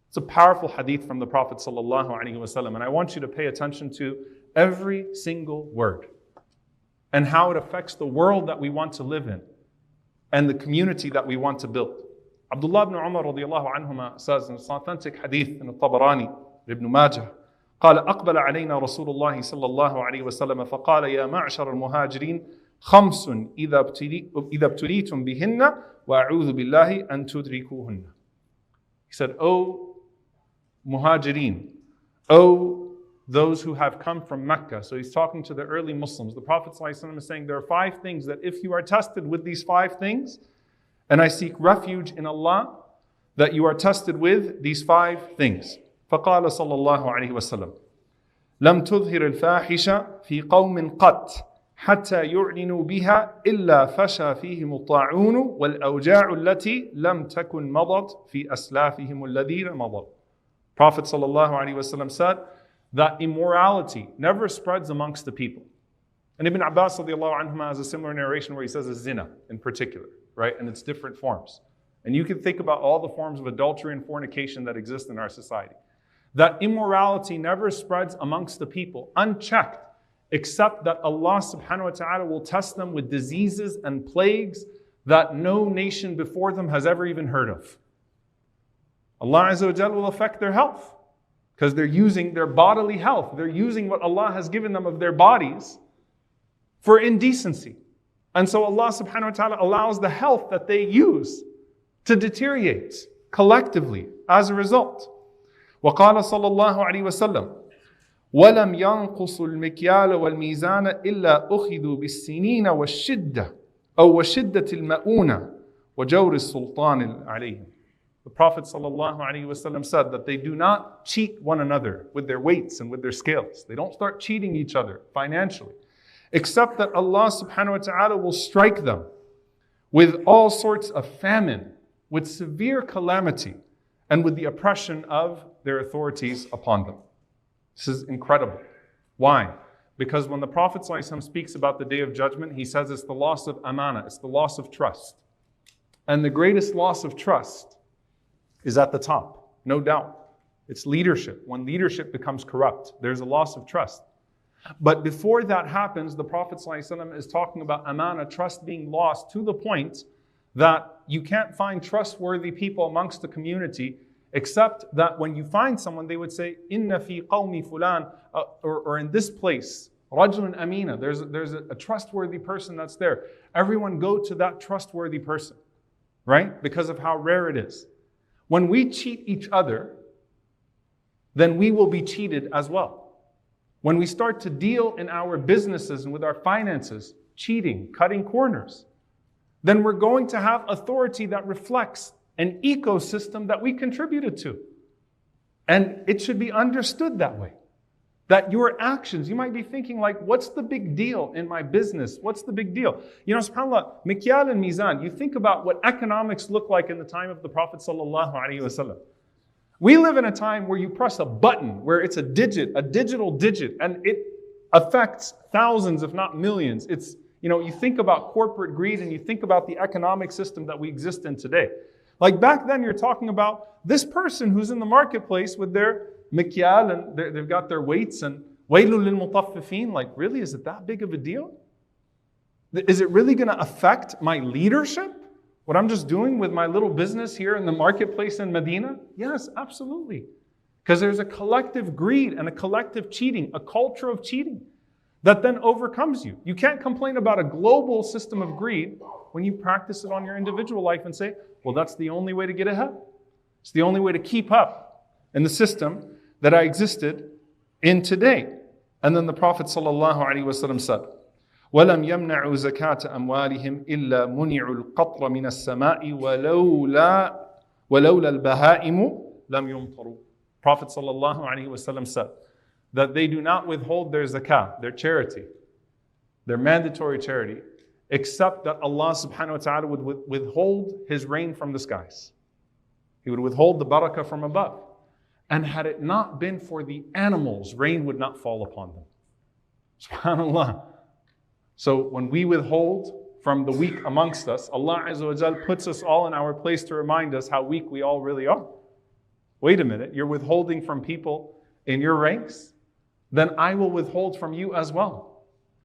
It's a powerful hadith from the Prophet ﷺ, and I want you to pay attention to every single word and how it affects the world that we want to live in and the community that we want to build. Abdullah ibn Umar radiallahu anhuma says in an authentic hadith in the Ibn Majah, قال أقبل علينا رسول الله صلى الله عليه وسلم فقال يا معشر المهاجرين خمس إذا ابتليتم بهن وأعوذ بالله أن تدركوهن. He said, O Muhajirin, O those who have come from Mecca. So he's talking to the early Muslims. The Prophet ﷺ is saying there are 5 things that if you are tested with these 5 things, and I seek refuge in Allah, that you are tested with these 5 things. فقال صلى الله عليه وسلم لم تظهر الفاحشة في قوم قط حتى يعلنوا بها إلا فشى فيهم الطاعون والأوجاع التي لم تكن مضت في أسلافهم الذين مضوا. Prophet ﷺ said that immorality never spreads amongst the people. And Ibn Abbas radiallahu anhuma has a similar narration where he says a zina in particular, right? And its different forms. And you can think about all the forms of adultery and fornication that exist in our society. That immorality never spreads amongst the people unchecked, except that Allah subhanahu wa ta'ala will test them with diseases and plagues that no nation before them has ever even heard of. Allah Azza wa Jalla will affect their health because they're using their bodily health. They're using what Allah has given them of their bodies for indecency. And so Allah subhanahu wa ta'ala allows the health that they use to deteriorate collectively as a result. وقال صلى الله عليه وسلم ولم ينقصوا المكيال والميزان إلا أخذوا بالسنين والشدة أو وشدة المؤونة وجور السلطان عليهم. The Prophet ﷺ said that they do not cheat one another with their weights and with their scales. They don't start cheating each other financially, except that Allah subhanahu wa ta'ala will strike them with all sorts of famine, with severe calamity, and with the oppression of their authorities upon them. This is incredible. Why? Because when the Prophet ﷺ speaks about the Day of Judgment, he says it's the loss of amana, it's the loss of trust. And the greatest loss of trust is at the top, no doubt. It's leadership. When leadership becomes corrupt, there's a loss of trust. But before that happens, the Prophet ﷺ is talking about amana, trust being lost to the point that you can't find trustworthy people amongst the community, except that when you find someone, they would say, Inna fi qawmi fulan, or in this place, rajulun amina, there's a trustworthy person that's there. Everyone go to that trustworthy person, right? Because of how rare it is. When we cheat each other, then we will be cheated as well. When we start to deal in our businesses and with our finances, cheating, cutting corners, then we're going to have authority that reflects an ecosystem that we contributed to. And it should be understood that way. That your actions, you might be thinking like, what's the big deal in my business? What's the big deal? You know, subhanAllah, mikyal and mizan, you think about what economics looked like in the time of the Prophet sallallahu alaihi wasallam. We live in a time where you press a button, where it's a digit, a digital digit, and it affects thousands, if not millions. It's, you know, you think about corporate greed and you think about the economic system that we exist in today. Like back then, you're talking about this person who's in the marketplace with their mikyal and they've got their weights and waylul lil mutaffifin. Like, really, is it that big of a deal? Is it really going to affect my leadership? What I'm just doing with my little business here in the marketplace in Medina? Yes, absolutely. Because there's a collective greed and a collective cheating, a culture of cheating that then overcomes you. You can't complain about a global system of greed when you practice it on your individual life and say, well, that's the only way to get ahead. It's the only way to keep up in the system that I existed in today. And then the Prophet ﷺ said, وَلَمْ يَمْنَعُوا زَكَاةَ أَمْوَالِهِمْ إِلَّا مُنِعُوا الْقَطْرَ مِنَ السَّمَاءِ وَلَوْلَا الْبَهَائِمُ لَمْ يُمْطَرُوا. Prophet ﷺ said that they do not withhold their zakah, their charity, their mandatory charity, except that Allah subhanahu wa ta'ala would withhold His rain from the skies. He would withhold the barakah from above. And had it not been for the animals, rain would not fall upon them. SubhanAllah. So when we withhold from the weak amongst us, Allah Azza wa Jal puts us all in our place to remind us how weak we all really are. wait a minute, you're withholding from people in your ranks? Then I will withhold from you as well.